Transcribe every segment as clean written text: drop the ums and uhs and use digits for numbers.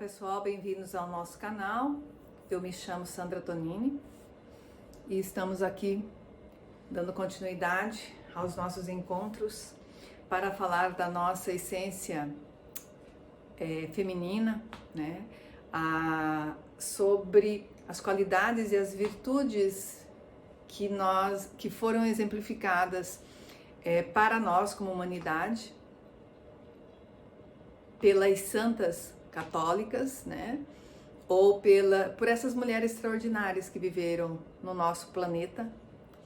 pessoal, bem-vindos ao nosso canal. Eu me chamo Sandra Tonini e estamos aqui dando continuidade aos nossos encontros para falar da nossa essência feminina, né? Sobre as qualidades e as virtudes que foram exemplificadas para nós como humanidade pelas santas católicas, né? Ou por essas mulheres extraordinárias que viveram no nosso planeta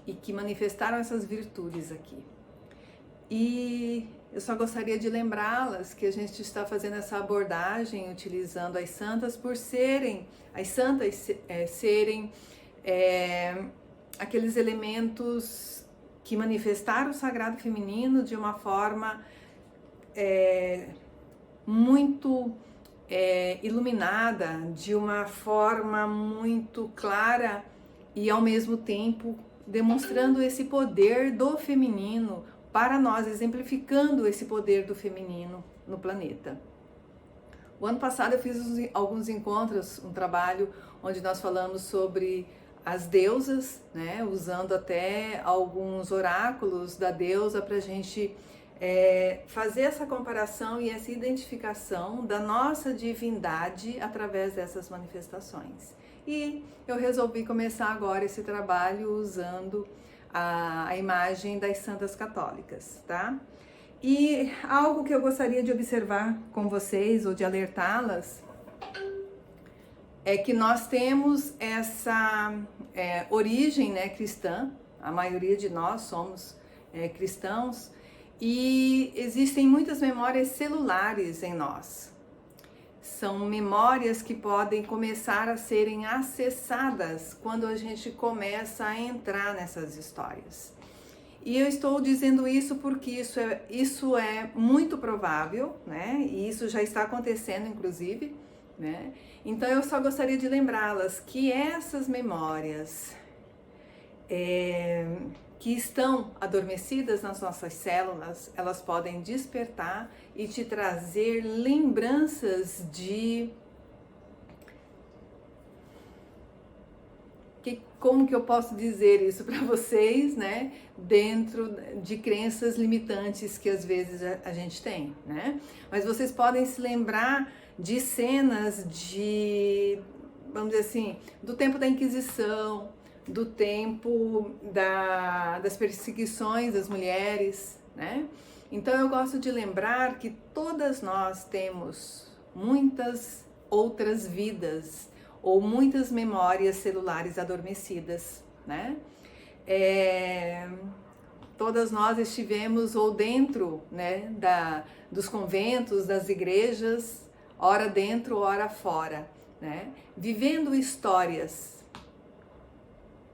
e que manifestaram essas virtudes aqui. E eu só gostaria de lembrá-las que a gente está fazendo essa abordagem utilizando as santas por serem, aqueles elementos que manifestaram o sagrado feminino de uma forma muito iluminada, de uma forma muito clara e ao mesmo tempo demonstrando esse poder do feminino para nós, exemplificando esse poder do feminino no planeta. O ano passado eu fiz alguns encontros, um trabalho onde nós falamos sobre as deusas, né, usando até alguns oráculos da deusa para a gente fazer essa comparação e essa identificação da nossa divindade através dessas manifestações. E eu resolvi começar agora esse trabalho usando a imagem das santas católicas, tá? E algo que eu gostaria de observar com vocês ou de alertá-las é que nós temos essa origem, né, cristã, a maioria de nós somos cristãos, e existem muitas memórias celulares em nós. São memórias que podem começar a serem acessadas quando a gente começa a entrar nessas histórias. E eu estou dizendo isso porque isso é muito provável, né? E isso já está acontecendo, inclusive, né? Então eu só gostaria de lembrá-las que essas memórias que estão adormecidas nas nossas células, elas podem despertar e te trazer lembranças de... Como que eu posso dizer isso para vocês, né? Dentro de crenças limitantes que às vezes a gente tem, né? Mas vocês podem se lembrar de cenas vamos dizer assim, do tempo da Inquisição, do tempo das perseguições das mulheres, né? Então eu gosto de lembrar que todas nós temos muitas outras vidas ou muitas memórias celulares adormecidas, né? Todas nós estivemos ou dentro, né, dos conventos, das igrejas, ora dentro, ora fora, né? Vivendo histórias,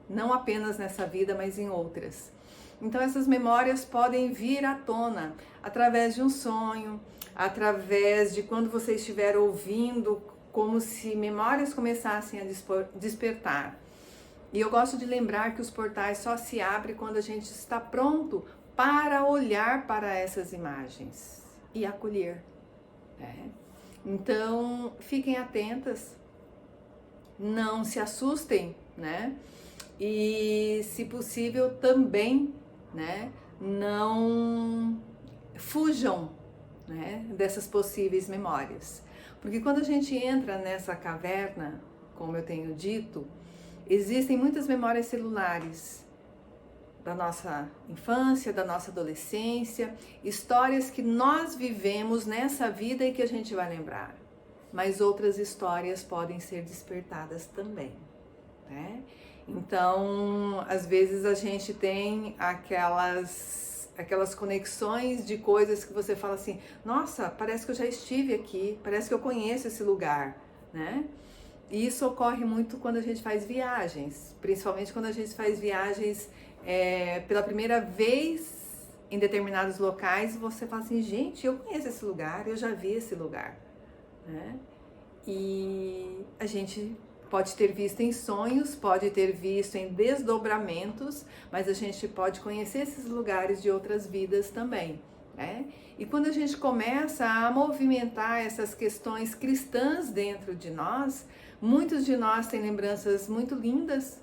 não apenas nessa vida, mas em outras. Então essas memórias podem vir à tona através de um sonho, através de quando você estiver ouvindo, como se memórias começassem a despertar. E eu gosto de lembrar que os portais só se abrem quando a gente está pronto para olhar para essas imagens e acolher, né? Então fiquem atentas, não se assustem, né? E, se possível, também, né, não fujam, né, dessas possíveis memórias. Porque quando a gente entra nessa caverna, como eu tenho dito, existem muitas memórias celulares da nossa infância, da nossa adolescência, histórias que nós vivemos nessa vida e que a gente vai lembrar. Mas outras histórias podem ser despertadas também, né? Então, às vezes a gente tem aquelas conexões de coisas que você fala assim, nossa, parece que eu já estive aqui, parece que eu conheço esse lugar, né? E isso ocorre muito quando a gente faz viagens, principalmente quando a gente faz viagens pela primeira vez em determinados locais, você fala assim, gente, eu conheço esse lugar, eu já vi esse lugar, né? E a gente pode ter visto em sonhos, pode ter visto em desdobramentos, mas a gente pode conhecer esses lugares de outras vidas também, né? E quando a gente começa a movimentar essas questões cristãs dentro de nós, muitos de nós têm lembranças muito lindas,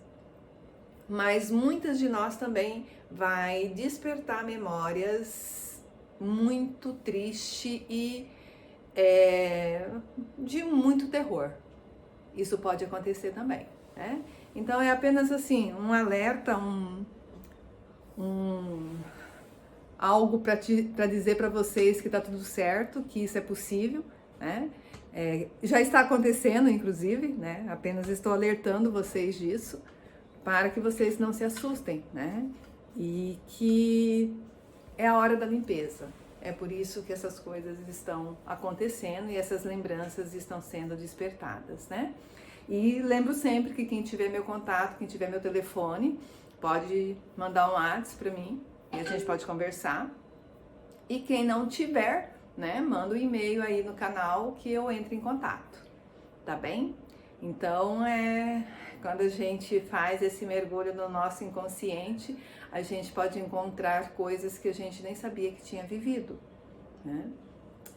mas muitas de nós também vai despertar memórias muito tristes e de muito terror. Isso pode acontecer também, né? Então é apenas assim, um alerta, algo para dizer para vocês que está tudo certo, que isso é possível, né? Já está acontecendo, inclusive, né? Apenas estou alertando vocês disso, para que vocês não se assustem, né? E que é a hora da limpeza. É por isso que essas coisas estão acontecendo e essas lembranças estão sendo despertadas, né? E lembro sempre que quem tiver meu contato, quem tiver meu telefone, pode mandar um WhatsApp para mim e a gente pode conversar. E quem não tiver, né, manda um e-mail aí no canal que eu entro em contato, tá bem? Então, quando a gente faz esse mergulho no nosso inconsciente, a gente pode encontrar coisas que a gente nem sabia que tinha vivido, né?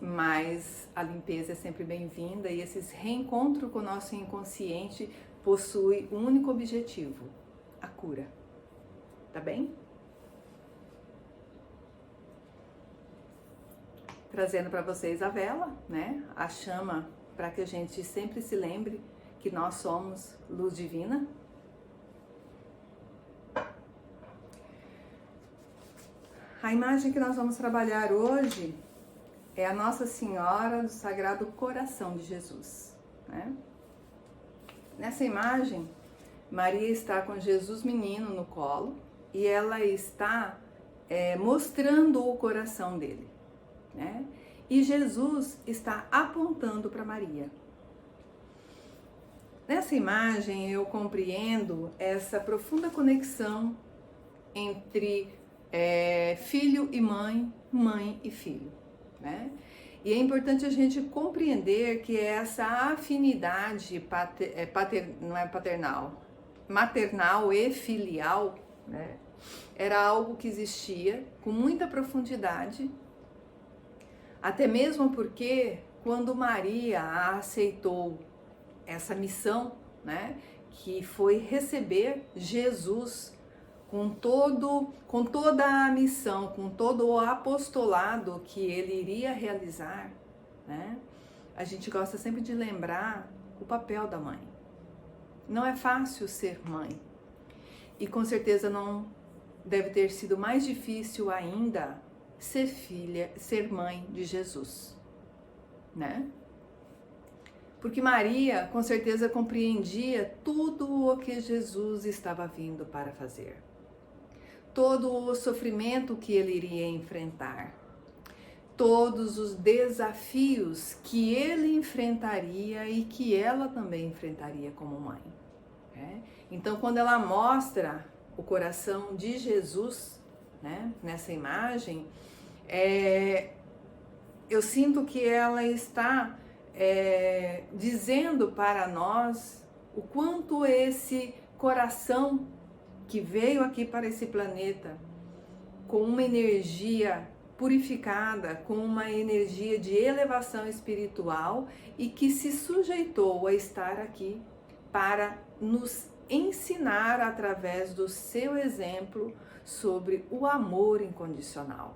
Mas a limpeza é sempre bem-vinda e esse reencontro com o nosso inconsciente possui um único objetivo: a cura, tá bem? Trazendo para vocês a vela, né? A chama, para que a gente sempre se lembre que nós somos luz divina. A imagem que nós vamos trabalhar hoje é a Nossa Senhora do Sagrado Coração de Jesus, né? Nessa imagem, Maria está com Jesus menino no colo e ela está mostrando o coração dele, né? E Jesus está apontando para Maria. Nessa imagem eu compreendo essa profunda conexão entre filho e mãe, mãe e filho, né? E é importante a gente compreender que essa afinidade não é paternal, maternal e filial, né, era algo que existia com muita profundidade, até mesmo porque quando Maria aceitou essa missão, né, que foi receber Jesus com toda a missão, com todo o apostolado que ele iria realizar, né? A gente gosta sempre de lembrar o papel da mãe. Não é fácil ser mãe. E com certeza não deve ter sido mais difícil ainda ser filha, ser mãe de Jesus, né? Porque Maria, com certeza, compreendia tudo o que Jesus estava vindo para fazer. Todo o sofrimento que ele iria enfrentar. Todos os desafios que ele enfrentaria e que ela também enfrentaria como mãe, né? Então, quando ela mostra o coração de Jesus, né, nessa imagem, eu sinto que ela está dizendo para nós o quanto esse coração que veio aqui para esse planeta com uma energia purificada, com uma energia de elevação espiritual e que se sujeitou a estar aqui para nos ensinar através do seu exemplo sobre o amor incondicional.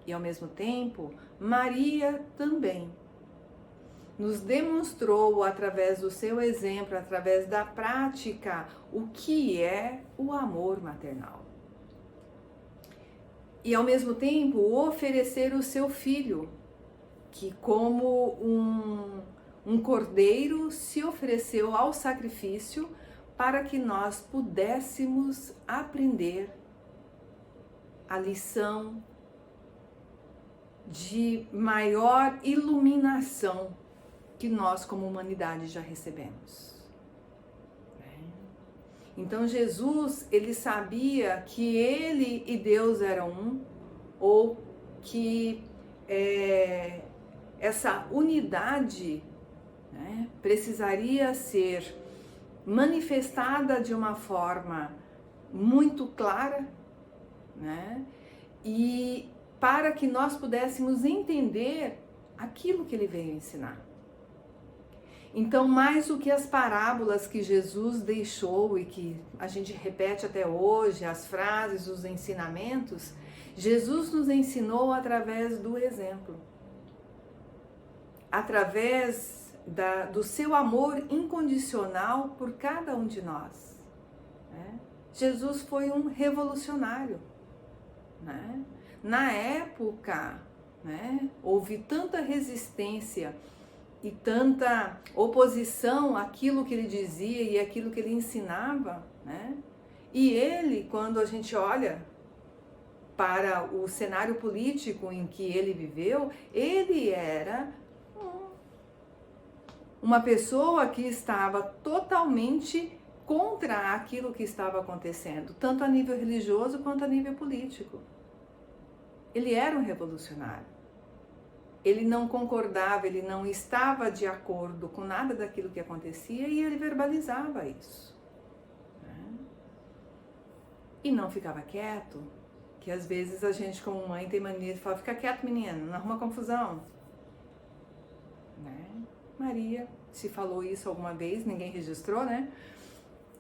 E ao mesmo tempo, Maria também nos demonstrou através do seu exemplo, através da prática, o que é o amor maternal. E ao mesmo tempo oferecer o seu filho, que como um cordeiro se ofereceu ao sacrifício para que nós pudéssemos aprender a lição de maior iluminação que nós como humanidade já recebemos. Então Jesus, ele sabia que ele e Deus eram um, ou que essa unidade, né, precisaria ser manifestada de uma forma muito clara, né, e para que nós pudéssemos entender aquilo que ele veio ensinar. Então, mais do que as parábolas que Jesus deixou e que a gente repete até hoje, as frases, os ensinamentos, Jesus nos ensinou através do exemplo, através do seu amor incondicional por cada um de nós. Né? Jesus foi um revolucionário. Né? Na época, né, houve tanta resistência e tanta oposição àquilo que ele dizia e àquilo que ele ensinava, né? E ele, quando a gente olha para o cenário político em que ele viveu, ele era uma pessoa que estava totalmente contra aquilo que estava acontecendo, tanto a nível religioso quanto a nível político. Ele era um revolucionário. Ele não concordava, ele não estava de acordo com nada daquilo que acontecia e ele verbalizava isso. Né? E não ficava quieto, que às vezes a gente como mãe tem mania de falar, fica quieto menino, não arruma confusão. Né? Maria, se falou isso alguma vez, ninguém registrou, né?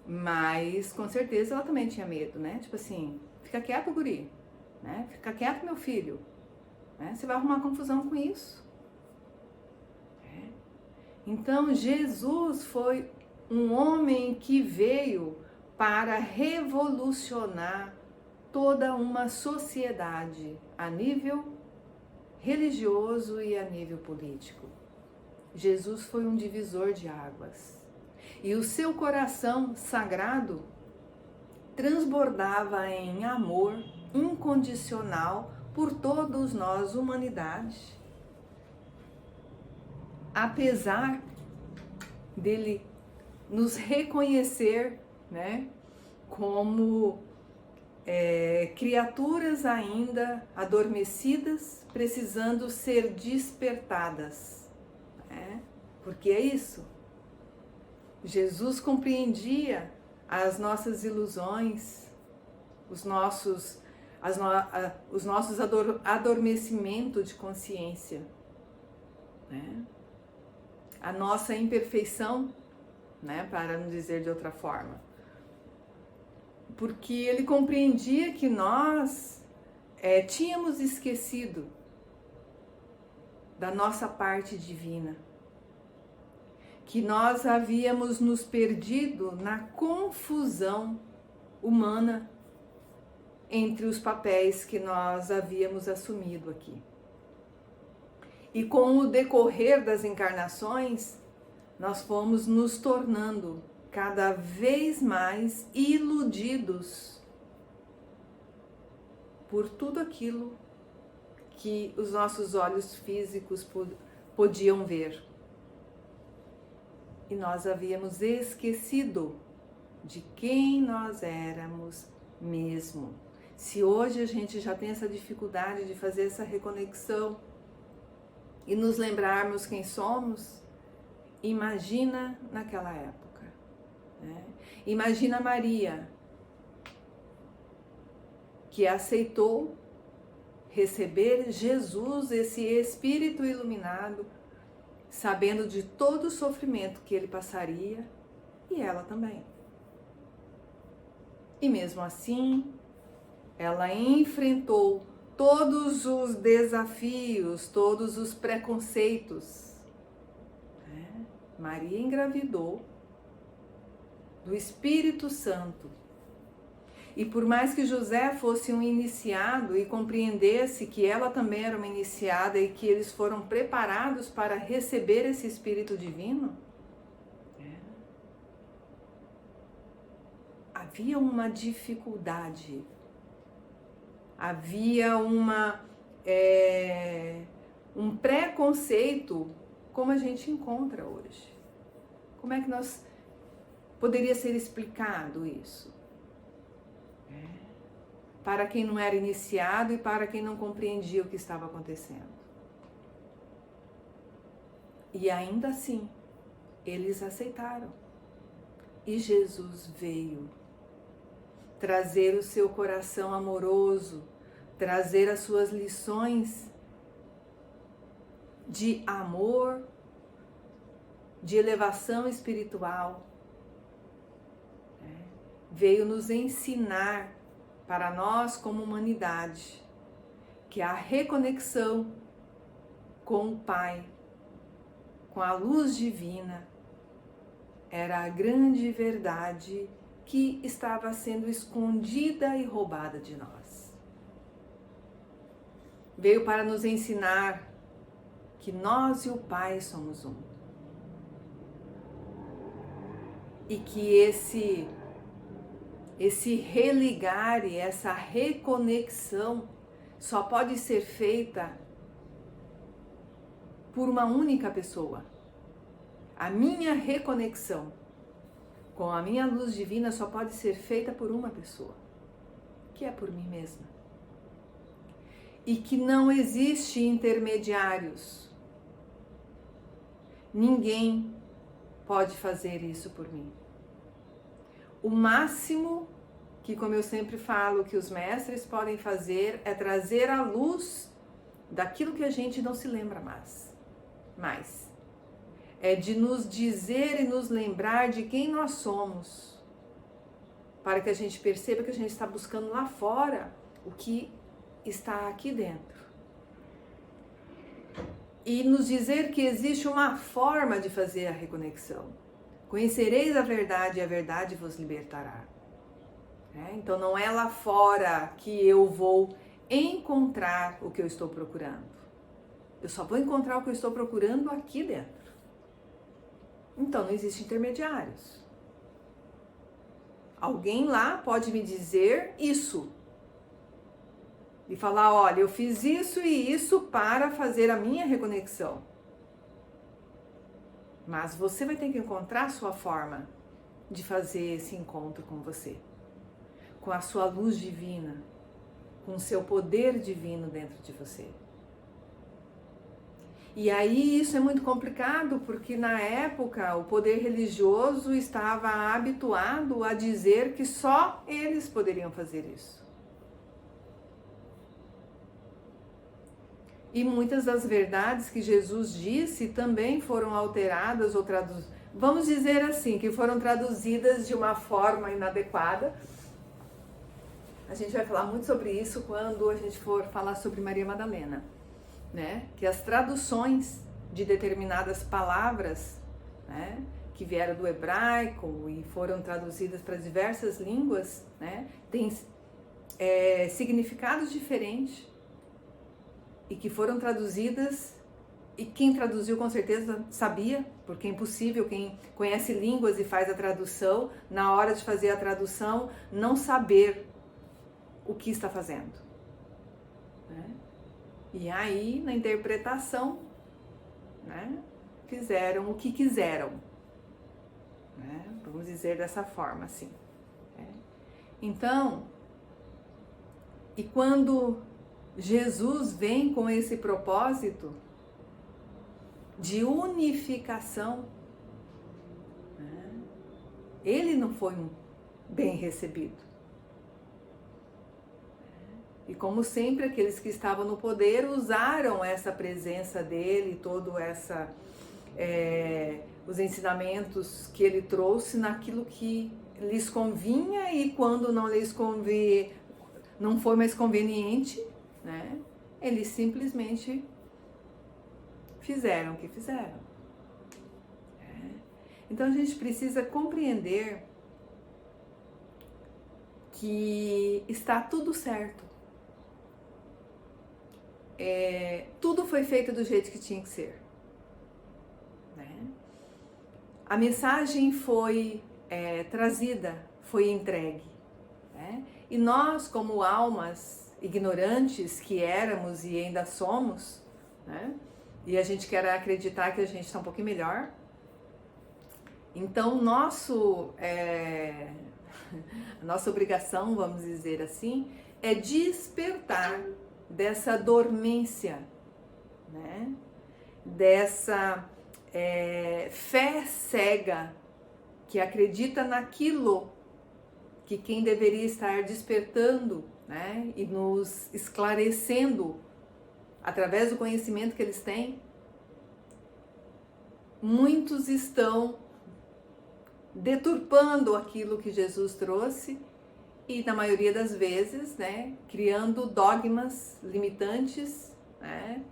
Mas com certeza ela também tinha medo, né? Tipo assim, fica quieto, guri, né? Fica quieto, meu filho. Né? Você vai arrumar confusão com isso. Então, Jesus foi um homem que veio para revolucionar toda uma sociedade a nível religioso e a nível político. Jesus foi um divisor de águas. E o seu coração sagrado transbordava em amor incondicional por todos nós, humanidade. Apesar dele nos reconhecer, né, como criaturas ainda adormecidas, precisando ser despertadas. Né? Porque é isso. Jesus compreendia as nossas ilusões, os nossos adormecimentos de consciência, né? A nossa imperfeição, né? Para não dizer de outra forma. Porque ele compreendia que nós tínhamos esquecido da nossa parte divina, que nós havíamos nos perdido na confusão humana entre os papéis que nós havíamos assumido aqui. E com o decorrer das encarnações, nós fomos nos tornando cada vez mais iludidos por tudo aquilo que os nossos olhos físicos podiam ver. E nós havíamos esquecido de quem nós éramos mesmo. Se hoje a gente já tem essa dificuldade de fazer essa reconexão e nos lembrarmos quem somos, imagina naquela época. Né? Imagina Maria, que aceitou receber Jesus, esse Espírito iluminado, sabendo de todo o sofrimento que ele passaria, e ela também. E mesmo assim, ela enfrentou todos os desafios, todos os preconceitos. Maria engravidou do Espírito Santo. E por mais que José fosse um iniciado e compreendesse que ela também era uma iniciada e que eles foram preparados para receber esse Espírito Divino, havia uma dificuldade, havia um preconceito como a gente encontra hoje. Como é que poderia ser explicado isso? Para quem não era iniciado e para quem não compreendia o que estava acontecendo. E ainda assim, eles aceitaram. E Jesus veio trazer o seu coração amoroso trazer as suas lições de amor, de elevação espiritual. Veio nos ensinar para nós como humanidade que a reconexão com o Pai, com a luz divina, era a grande verdade que estava sendo escondida e roubada de nós. Veio para nos ensinar que nós e o Pai somos um. E que esse religar e essa reconexão só pode ser feita por uma única pessoa. A minha reconexão com a minha luz divina só pode ser feita por uma pessoa, que é por mim mesma. E que não existe intermediários. Ninguém pode fazer isso por mim. O máximo que, como eu sempre falo, que os mestres podem fazer é trazer a luz daquilo que a gente não se lembra mais. É de nos dizer e nos lembrar de quem nós somos, para que a gente perceba que a gente está buscando lá fora o que está aqui dentro. E nos dizer que existe uma forma de fazer a reconexão. Conhecereis a verdade e a verdade vos libertará. Então não é lá fora que eu vou encontrar o que eu estou procurando. Eu só vou encontrar o que eu estou procurando aqui dentro. Então não existem intermediários. Alguém lá pode me dizer isso. E falar, olha, eu fiz isso e isso para fazer a minha reconexão. Mas você vai ter que encontrar a sua forma de fazer esse encontro com você. Com a sua luz divina, com o seu poder divino dentro de você. E aí isso é muito complicado, porque na época o poder religioso estava habituado a dizer que só eles poderiam fazer isso. E muitas das verdades que Jesus disse também foram alteradas ou traduzidas. Vamos dizer assim, que foram traduzidas de uma forma inadequada. A gente vai falar muito sobre isso quando a gente for falar sobre Maria Madalena, né? Que as traduções de determinadas palavras, né, que vieram do hebraico e foram traduzidas para diversas línguas, né, têm significados diferentes. E que foram traduzidas, e quem traduziu com certeza sabia, porque é impossível quem conhece línguas e faz a tradução, na hora de fazer a tradução, não saber o que está fazendo. Né? E aí, na interpretação, né, fizeram o que quiseram. Né? Vamos dizer dessa forma, assim. Né? Então, e quando Jesus vem com esse propósito de unificação, né? Ele não foi bem recebido. E como sempre, aqueles que estavam no poder usaram essa presença dele, os ensinamentos que ele trouxe naquilo que lhes convinha, e quando não lhes não foi mais conveniente, né? Eles simplesmente fizeram o que fizeram. Então a gente precisa compreender que está tudo certo. Tudo foi feito do jeito que tinha que ser. Né? A mensagem foi trazida, foi entregue. Né? E nós, como almas ignorantes que éramos e ainda somos, né? E a gente quer acreditar que a gente está um pouquinho melhor. Então, a nossa obrigação, vamos dizer assim, é despertar dessa dormência, né? Dessa fé cega que acredita naquilo que quem deveria estar despertando né? E nos esclarecendo através do conhecimento que eles têm. Muitos estão deturpando aquilo que Jesus trouxe e, na maioria das vezes, né, criando dogmas limitantes, né,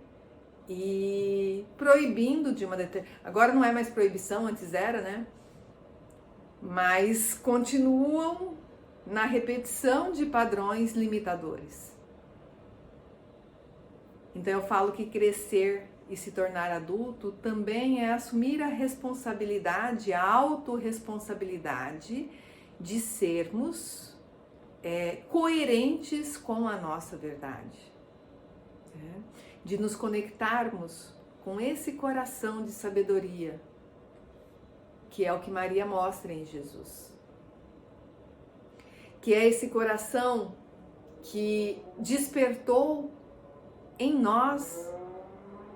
e proibindo de uma determinada... Agora não é mais proibição, antes era, né? Mas continuam na repetição de padrões limitadores. Então eu falo que crescer e se tornar adulto também é assumir a responsabilidade, a autorresponsabilidade de sermos coerentes com a nossa verdade, né? De nos conectarmos com esse coração de sabedoria, que é o que Maria mostra em Jesus. Que é esse coração que despertou em nós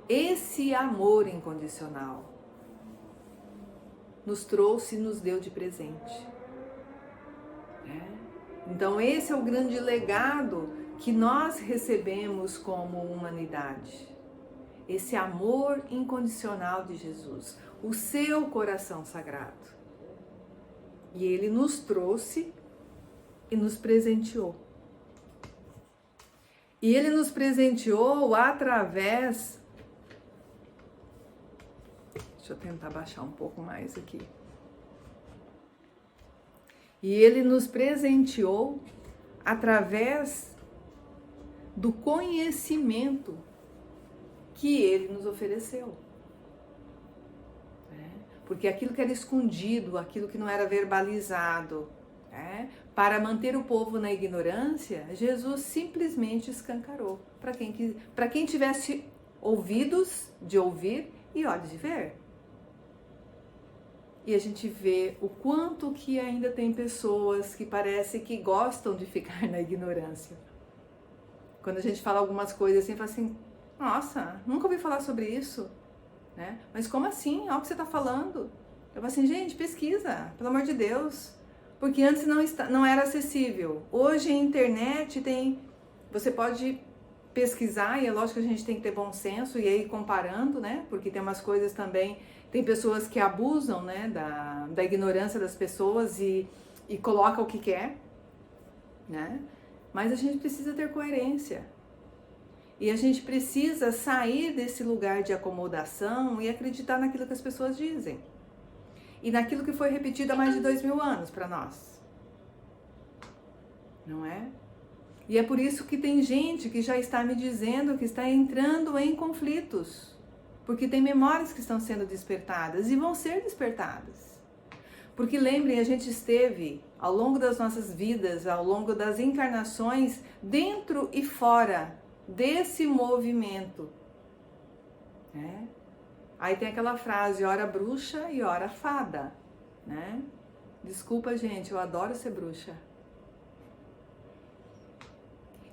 esse amor incondicional. Nos trouxe e nos deu de presente. Então esse é o grande legado que nós recebemos como humanidade. Esse amor incondicional de Jesus, o seu coração sagrado. E ele nos trouxe e nos presenteou. E ele nos presenteou através... Deixa eu tentar baixar um pouco mais aqui. E ele nos presenteou através do conhecimento que ele nos ofereceu. Porque aquilo que era escondido, aquilo que não era verbalizado, para manter o povo na ignorância, Jesus simplesmente escancarou para quem tivesse ouvidos de ouvir e olhos de ver. E a gente vê o quanto que ainda tem pessoas que parece que gostam de ficar na ignorância. Quando a gente fala algumas coisas assim, fala assim, nossa, nunca ouvi falar sobre isso, né? Mas como assim? Olha o que você está falando. Eu falo assim, gente, pesquisa, pelo amor de Deus. Porque antes não era acessível. Hoje a internet tem... Você pode pesquisar, e é lógico que a gente tem que ter bom senso, e aí comparando, né? Porque tem umas coisas também... Tem pessoas que abusam, né, da ignorância das pessoas e coloca o que quer, né? Mas a gente precisa ter coerência. E a gente precisa sair desse lugar de acomodação e acreditar naquilo que as pessoas dizem. E naquilo que foi repetido há mais de 2000 anos para nós. Não é? E é por isso que tem gente que já está me dizendo que está entrando em conflitos. Porque tem memórias que estão sendo despertadas e vão ser despertadas. Porque lembrem, a gente esteve ao longo das nossas vidas, ao longo das encarnações, dentro e fora desse movimento. Né? Aí tem aquela frase, ora bruxa e ora fada. Né? Desculpa, gente, eu adoro ser bruxa.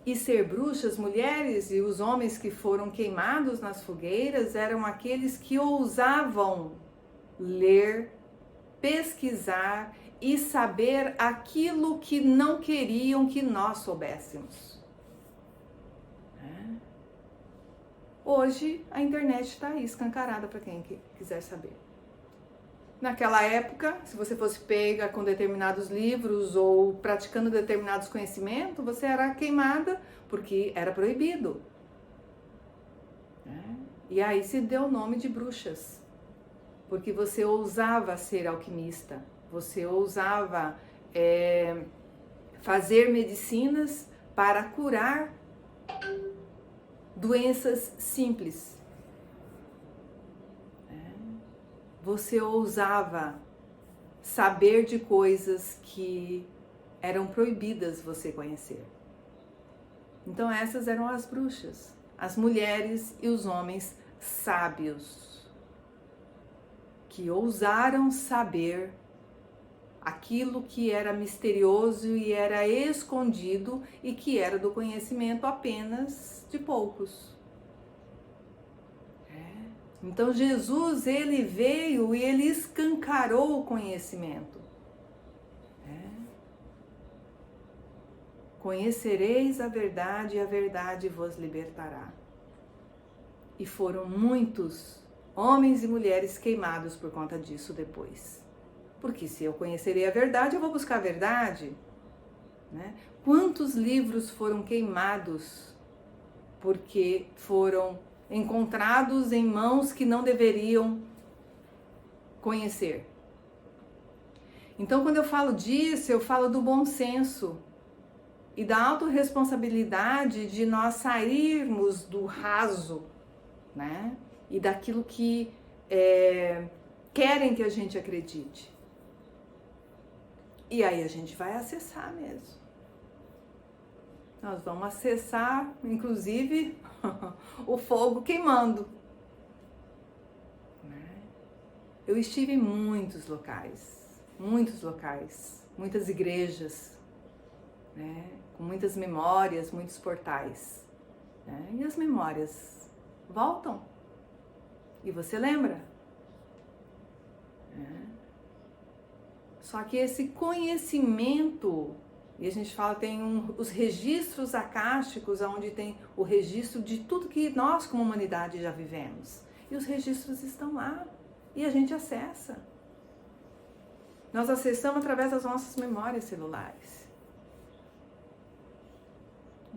E ser bruxas, mulheres e os homens que foram queimados nas fogueiras eram aqueles que ousavam ler, pesquisar e saber aquilo que não queriam que nós soubéssemos. Hoje a internet está aí escancarada para quem quiser saber. Naquela época, se você fosse pega com determinados livros ou praticando determinados conhecimentos, você era queimada porque era proibido. E aí se deu o nome de bruxas, porque você ousava ser alquimista, você ousava fazer medicinas para curar doenças simples. Você ousava saber de coisas que eram proibidas você conhecer. Então essas eram as bruxas, as mulheres e os homens sábios, que ousaram saber aquilo que era misterioso e era escondido e que era do conhecimento apenas de poucos. Então Jesus, ele veio e ele escancarou o conhecimento. conhecereis a verdade e a verdade vos libertará. E foram muitos homens e mulheres queimados por conta disso depois. Porque se eu conhecerei a verdade, eu vou buscar a verdade, né? Quantos livros foram queimados porque foram encontrados em mãos que não deveriam conhecer? Então, quando eu falo disso, eu falo do bom senso e da autorresponsabilidade de nós sairmos do raso, né? E daquilo que querem que a gente acredite. E aí a gente vai acessar mesmo. Nós vamos acessar, inclusive, o fogo queimando. Eu estive em muitos locais, muitas igrejas, né? Com muitas memórias, muitos portais, né? E as memórias voltam. E você lembra? Só que esse conhecimento, e a gente fala, tem os registros acásticos, onde tem o registro de tudo que nós como humanidade já vivemos. E os registros estão lá, e a gente acessa. Nós acessamos através das nossas memórias celulares.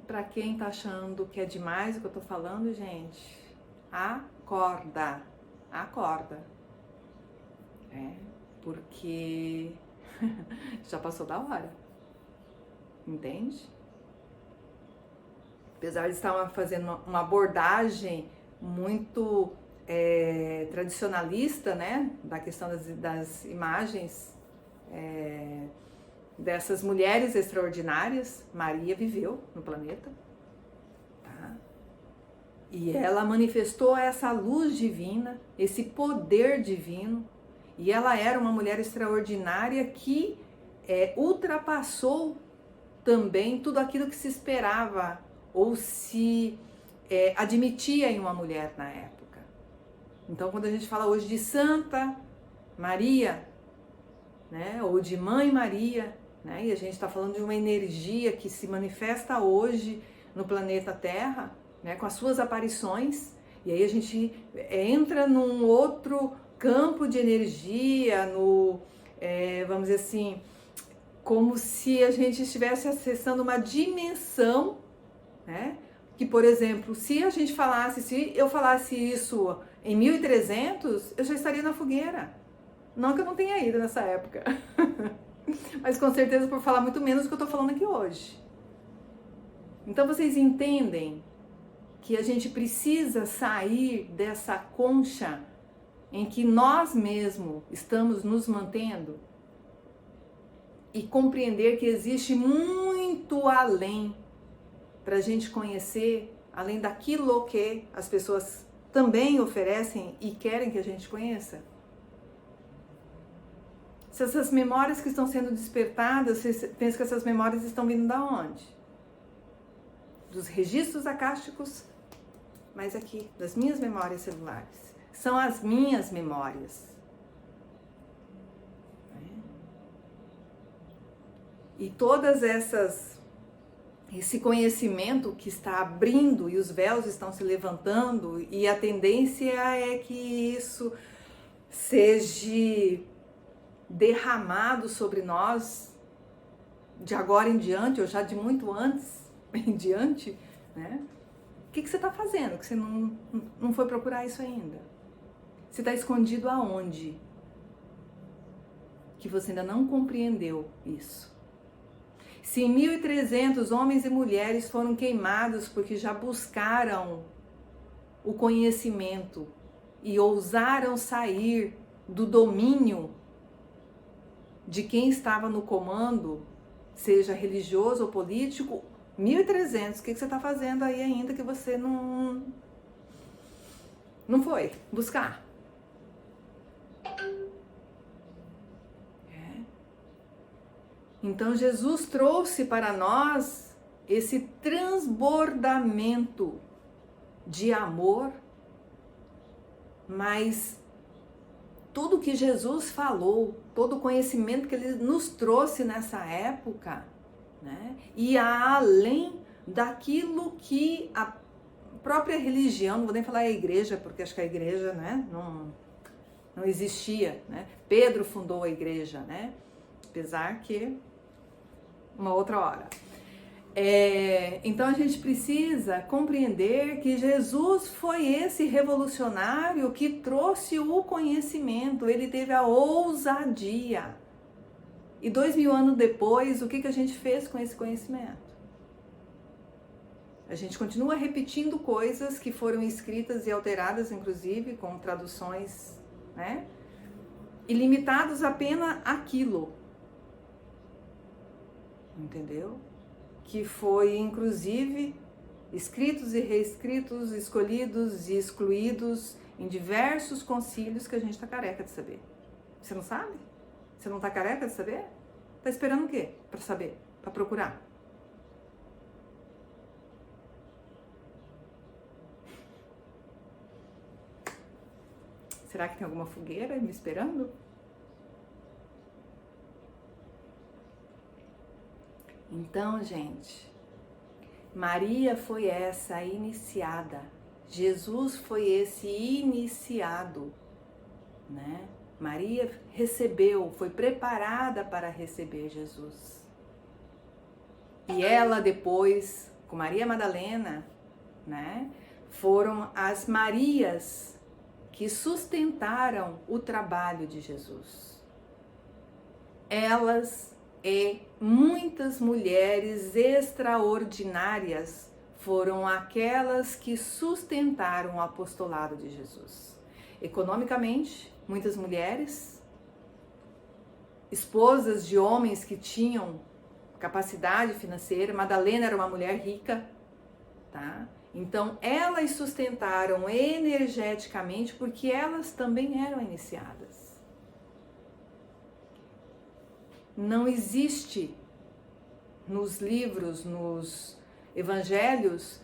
Para quem está achando que é demais o que eu estou falando, gente, acorda. Porque já passou da hora, entende? Apesar de estar fazendo uma abordagem muito tradicionalista, né, da questão das imagens dessas mulheres extraordinárias, Maria viveu no planeta, tá? E ela manifestou essa luz divina, esse poder divino. E ela era uma mulher extraordinária que ultrapassou também tudo aquilo que se esperava ou se admitia em uma mulher na época. Então, quando a gente fala hoje de Santa Maria, né, ou de Mãe Maria, né, e a gente está falando de uma energia que se manifesta hoje no planeta Terra, né, com as suas aparições, e aí a gente entra num outro campo de energia, vamos dizer assim, como se a gente estivesse acessando uma dimensão, né? Que, por exemplo, se eu falasse isso em 1300, eu já estaria na fogueira. Não que eu não tenha ido nessa época, mas com certeza por falar muito menos do que eu estou falando aqui hoje. Então vocês entendem que a gente precisa sair dessa concha em que nós mesmos estamos nos mantendo e compreender que existe muito além para a gente conhecer, além daquilo que as pessoas também oferecem e querem que a gente conheça. Se essas memórias que estão sendo despertadas, você pensa que essas memórias estão vindo da onde? Dos registros acásticos, mas aqui, das minhas memórias celulares. São as minhas memórias. E todas esse conhecimento que está abrindo e os véus estão se levantando, e a tendência é que isso seja derramado sobre nós de agora em diante, ou já de muito antes em diante, né? O que você está fazendo que você não foi procurar isso ainda? Você está escondido aonde? Que você ainda não compreendeu isso. Se em 1300 homens e mulheres foram queimados porque já buscaram o conhecimento e ousaram sair do domínio de quem estava no comando, seja religioso ou político, 1300, o que você está fazendo aí ainda que você não foi buscar? Então Jesus trouxe para nós esse transbordamento de amor, mas tudo que Jesus falou, todo o conhecimento que ele nos trouxe nessa época, né? E além daquilo que a própria religião, não vou nem falar a igreja, porque acho que a igreja, né, não existia, né? Pedro fundou a igreja, né? Apesar que uma outra hora. Então a gente precisa compreender que Jesus foi esse revolucionário que trouxe o conhecimento, ele teve a ousadia. E 2000 anos depois, o que a gente fez com esse conhecimento? A gente continua repetindo coisas que foram escritas e alteradas, inclusive, com traduções, né? E limitados apenas àquilo. Entendeu? Que foi, inclusive, escritos e reescritos, escolhidos e excluídos em diversos concílios que a gente está careca de saber. Você não sabe? Você não está careca de saber? Está esperando o quê? Para saber? Para procurar? Será que tem alguma fogueira me esperando? Então, gente, Maria foi essa iniciada, Jesus foi esse iniciado, né? Maria recebeu, foi preparada para receber Jesus. E ela depois, com Maria Madalena, né, foram as Marias que sustentaram o trabalho de Jesus. Elas e muitas mulheres extraordinárias foram aquelas que sustentaram o apostolado de Jesus. Economicamente, muitas mulheres, esposas de homens que tinham capacidade financeira. Madalena era uma mulher rica, tá? Então, elas sustentaram energeticamente porque elas também eram iniciadas. Não existe nos livros, nos evangelhos,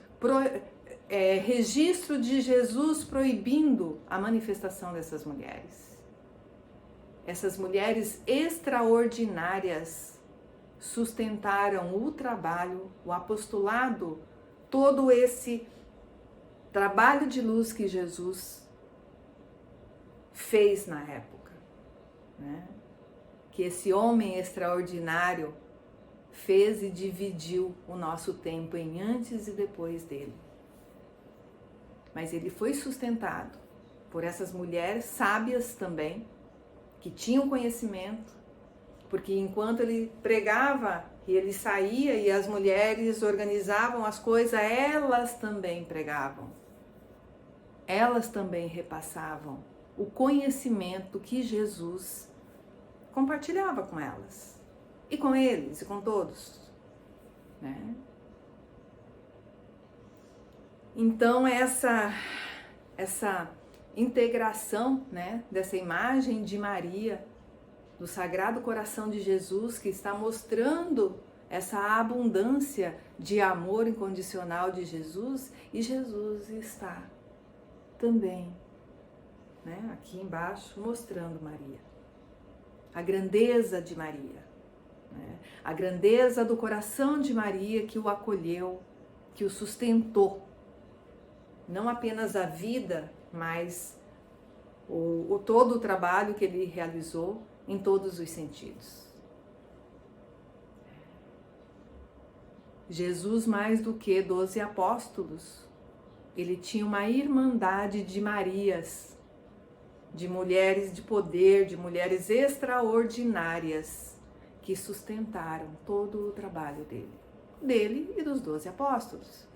registro de Jesus proibindo a manifestação dessas mulheres. Essas mulheres extraordinárias sustentaram o trabalho, o apostolado, todo esse trabalho de luz que Jesus fez na época, né? Que esse homem extraordinário fez e dividiu o nosso tempo em antes e depois dele. Mas ele foi sustentado por essas mulheres sábias também, que tinham conhecimento, porque enquanto ele pregava e ele saía e as mulheres organizavam as coisas, elas também pregavam. Elas também repassavam o conhecimento que Jesus compartilhava com elas, e com eles, e com todos, né? Então essa integração, né, dessa imagem de Maria, do Sagrado Coração de Jesus, que está mostrando essa abundância de amor incondicional de Jesus, e Jesus está também, né, aqui embaixo, mostrando Maria. A grandeza de Maria, né? A grandeza do coração de Maria que o acolheu, que o sustentou. Não apenas a vida, mas todo o trabalho que ele realizou em todos os sentidos. Jesus, mais do que 12 apóstolos, ele tinha uma irmandade de Marias, de mulheres de poder, de mulheres extraordinárias que sustentaram todo o trabalho dele e dos 12 apóstolos.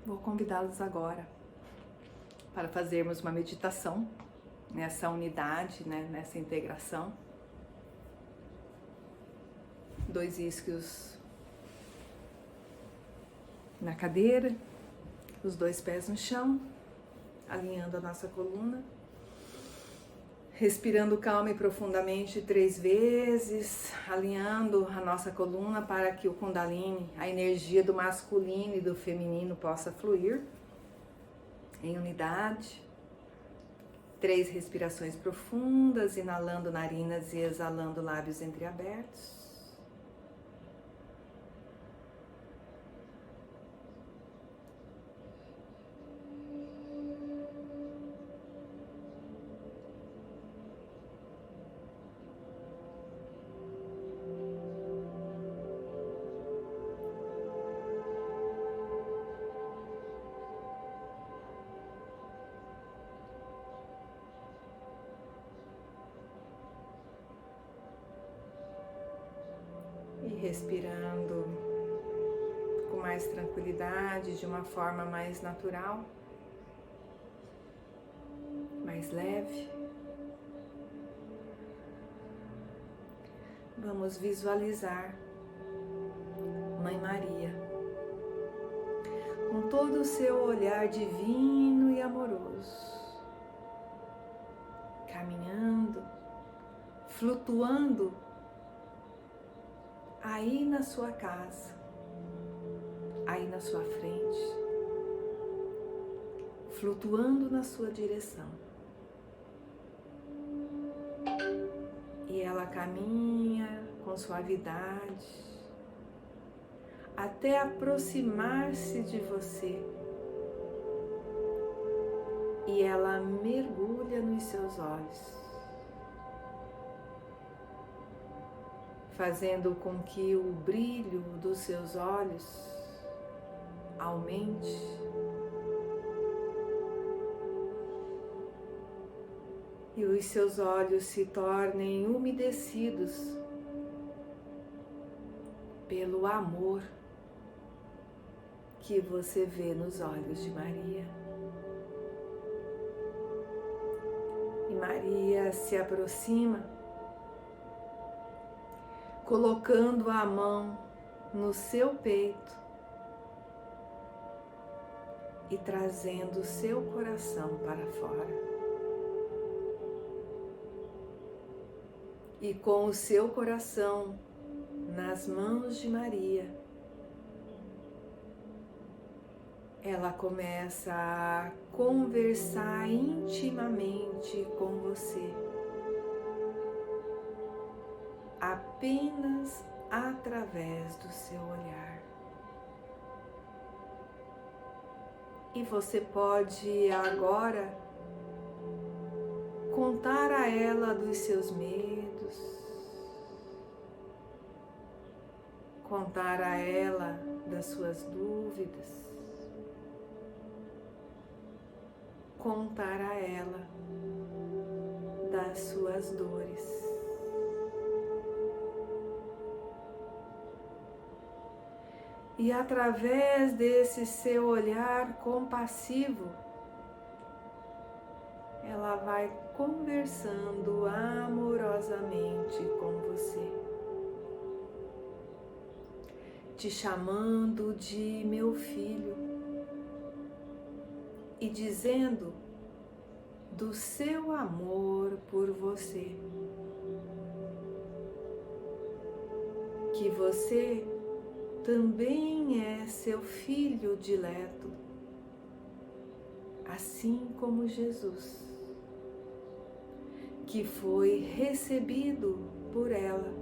Vou convidá-los agora para fazermos uma meditação nessa unidade, né, nessa integração. 2 isquios na cadeira, os 2 pés no chão, alinhando a nossa coluna, respirando calma e profundamente 3 vezes, alinhando a nossa coluna para que o Kundalini, a energia do masculino e do feminino, possa fluir em unidade. 3 respirações profundas, inalando narinas e exalando lábios entreabertos. E respirando com mais tranquilidade, de uma forma mais natural, mais leve. Vamos visualizar Mãe Maria, com todo o seu olhar divino e amoroso, caminhando, flutuando aí na sua casa, aí na sua frente, flutuando na sua direção. E ela caminha com suavidade até aproximar-se de você. E ela mergulha nos seus olhos, fazendo com que o brilho dos seus olhos aumente. E os seus olhos se tornem umedecidos pelo amor que você vê nos olhos de Maria. E Maria se aproxima, colocando a mão no seu peito e trazendo o seu coração para fora. E com o seu coração nas mãos de Maria, ela começa a conversar intimamente com você, apenas através do seu olhar. E você pode agora contar a ela dos seus medos, contar a ela das suas dúvidas, contar a ela das suas dores. E através desse seu olhar compassivo, ela vai conversando amorosamente com você, te chamando de meu filho e dizendo do seu amor por você, que você também é seu filho dileto, assim como Jesus, que foi recebido por ela,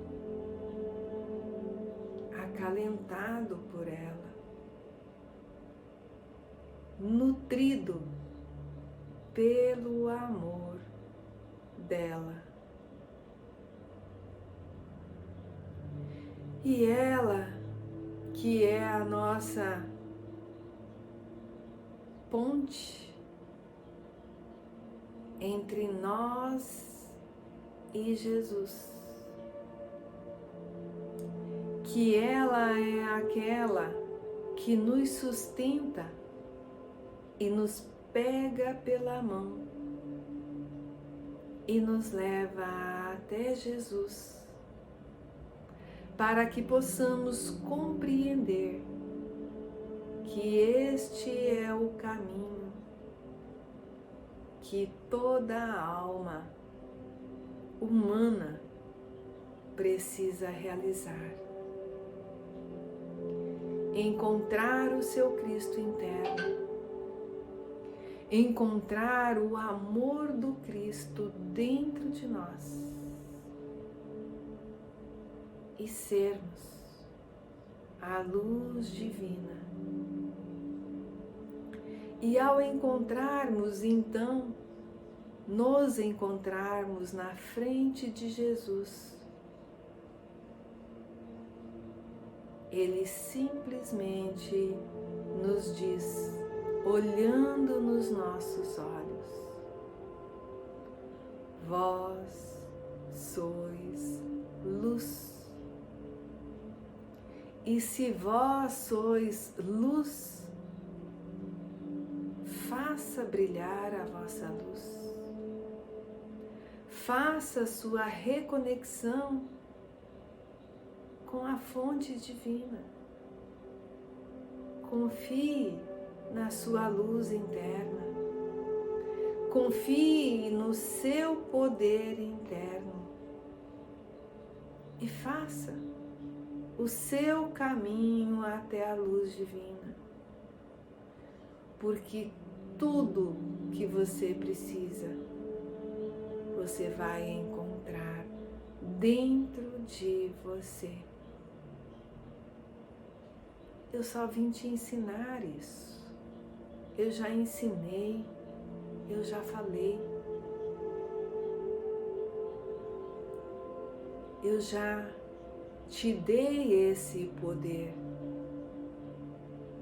acalentado por ela, nutrido pelo amor dela. E ela, que é a nossa ponte entre nós e Jesus, que ela é aquela que nos sustenta e nos pega pela mão e nos leva até Jesus, para que possamos compreender que este é o caminho que toda alma humana precisa realizar. Encontrar o seu Cristo interno, encontrar o amor do Cristo dentro de nós e sermos a luz divina. E ao encontrarmos, então, nos encontrarmos na frente de Jesus, Ele simplesmente nos diz, olhando nos nossos olhos: vós sois luz. E se vós sois luz, faça brilhar a vossa luz. Faça sua reconexão com a fonte divina. Confie na sua luz interna. Confie no seu poder interno. E faça o seu caminho até a luz divina. Porque tudo que você precisa, você vai encontrar dentro de você. Eu só vim te ensinar isso. Eu já ensinei, eu já falei. Eu já te dei esse poder.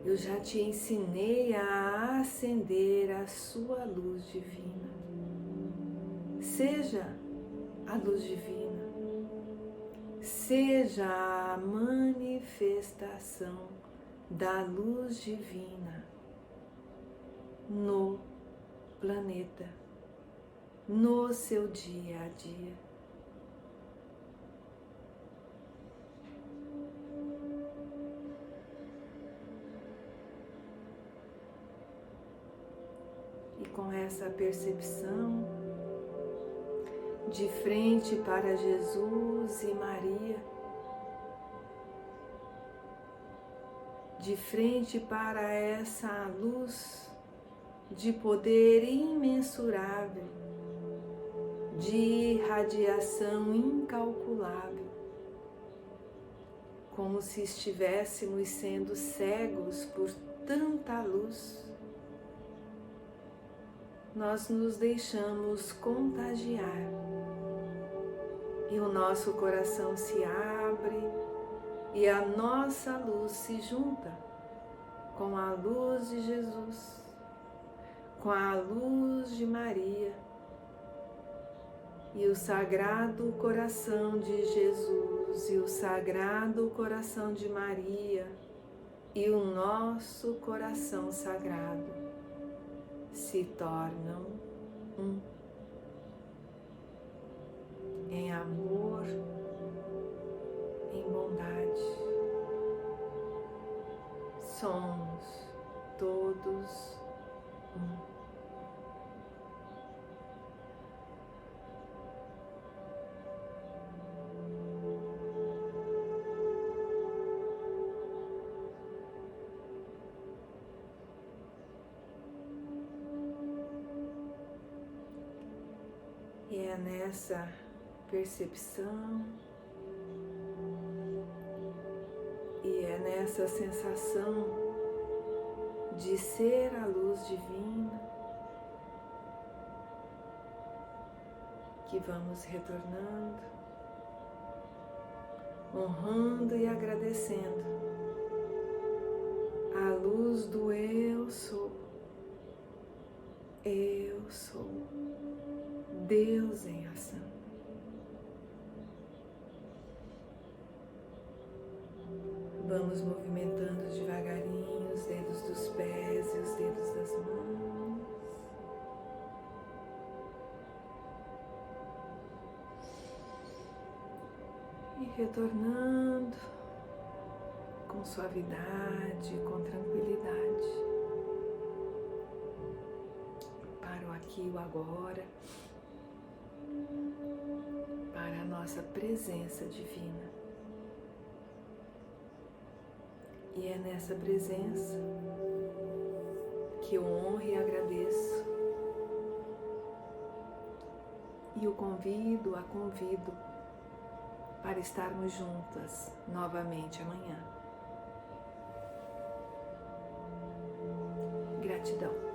Eu já te ensinei a acender a sua luz divina. Seja a luz divina. Seja a manifestação da luz divina no planeta, no seu dia a dia. E com essa percepção, de frente para Jesus e Maria, de frente para essa luz de poder imensurável, de irradiação incalculável, como se estivéssemos sendo cegos por tanta luz, nós nos deixamos contagiar e o nosso coração se abre e a nossa luz se junta com a luz de Jesus, com a luz de Maria e o Sagrado Coração de Jesus e o Sagrado Coração de Maria e o nosso coração sagrado se tornam um em amor, em bondade. Somos todos um. E é nessa percepção e é nessa sensação de ser a luz divina que vamos retornando, honrando e agradecendo a luz do Eu Sou. Eu sou Deus em ação. Vamos movimentando devagarinho os dedos dos pés e os dedos das mãos. E retornando com suavidade, com tranquilidade para o aqui e o agora, para a nossa presença divina. E é nessa presença que eu honro e agradeço. E o convido, a convido para estarmos juntas novamente amanhã. Gratidão.